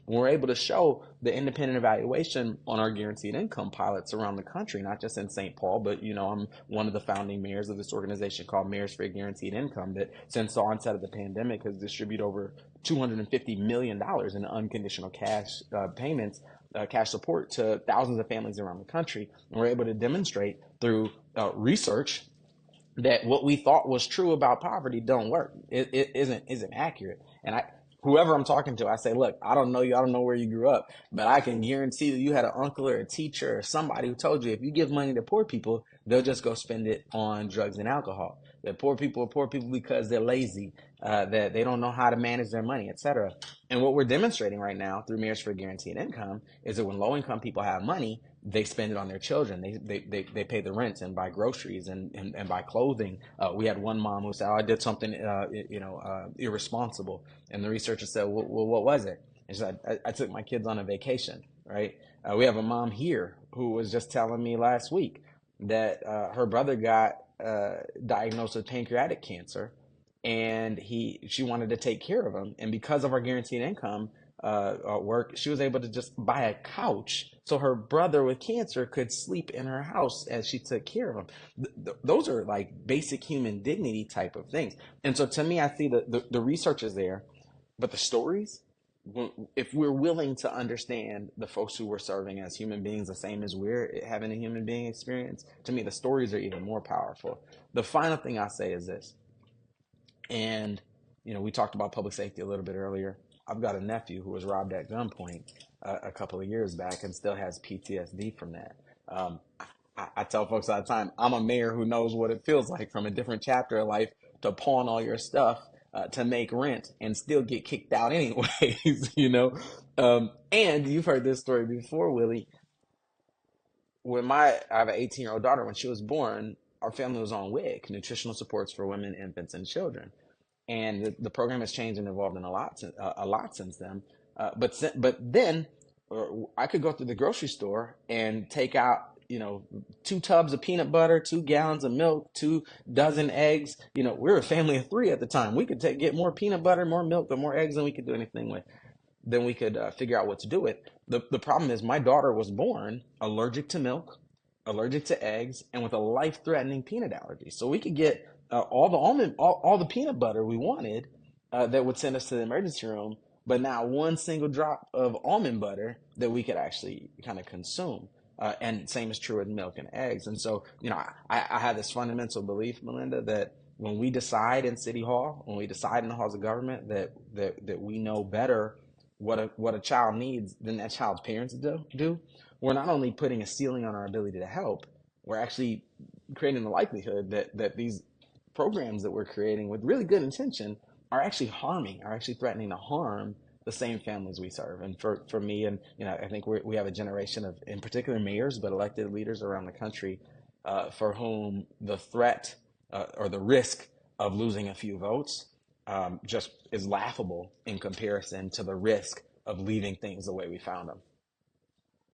And we're able to show the independent evaluation on our guaranteed income pilots around the country, not just in St. Paul, but I'm one of the founding mayors of this organization called Mayors for Guaranteed Income that since the onset of the pandemic has distributed over $250 million in unconditional cash payments, cash support to thousands of families around the country. And we're able to demonstrate through research that what we thought was true about poverty don't work. It isn't accurate. And whoever I'm talking to, I say, look, I don't know you, I don't know where you grew up, but I can guarantee that you had an uncle or a teacher or somebody who told you if you give money to poor people, they'll just go spend it on drugs and alcohol. That poor people are poor people because they're lazy, that they don't know how to manage their money, etc. And what we're demonstrating right now through Mayors for Guaranteed Income is that when low-income people have money, they spend it on their children. They pay the rent and buy groceries and buy clothing. We had one mom who said, "Oh, I did something irresponsible," and the researcher said, "Well, what was it?" And she said, "I took my kids on a vacation." Right? We have a mom here who was just telling me last week that her brother got diagnosed with pancreatic cancer, and she wanted to take care of him, and because of our guaranteed income work, she was able to just buy a couch so her brother with cancer could sleep in her house as she took care of him. Those are like basic human dignity type of things. And so to me, I see the research is there, but the stories, if we're willing to understand the folks who we're serving as human beings, the same as we're having a human being experience, to me, the stories are even more powerful. The final thing I say is this, and we talked about public safety a little bit earlier. I've got a nephew who was robbed at gunpoint a couple of years back and still has PTSD from that. I tell folks all the time, I'm a mayor who knows what it feels like from a different chapter of life to pawn all your stuff to make rent and still get kicked out anyways. And you've heard this story before, Willie. I have an 18-year-old daughter. When she was born, our family was on WIC, nutritional supports for women, infants, and children. And the program has changed and evolved in a lot since then. But then I could go through the grocery store and take out 2 tubs of peanut butter, 2 gallons of milk, 2 dozen eggs. We were a family of 3 at the time. We could get more peanut butter, more milk, but more eggs than we could do anything with. Then we could figure out what to do with. The problem is my daughter was born allergic to milk, allergic to eggs, and with a life-threatening peanut allergy. So we could get all the peanut butter we wanted that would send us to the emergency room, but not one single drop of almond butter that we could actually kind of consume. And same is true with milk and eggs. And so, I have this fundamental belief, Melinda, that when we decide in City Hall, when we decide in the halls of government that we know better what a child needs than that child's parents do, we're not only putting a ceiling on our ability to help, we're actually creating the likelihood that these programs that we're creating with really good intention are actually threatening to harm the same families we serve. And for me, and I think we have a generation of, in particular, mayors, but elected leaders around the country, for whom the threat or the risk of losing a few votes just is laughable in comparison to the risk of leaving things the way we found them.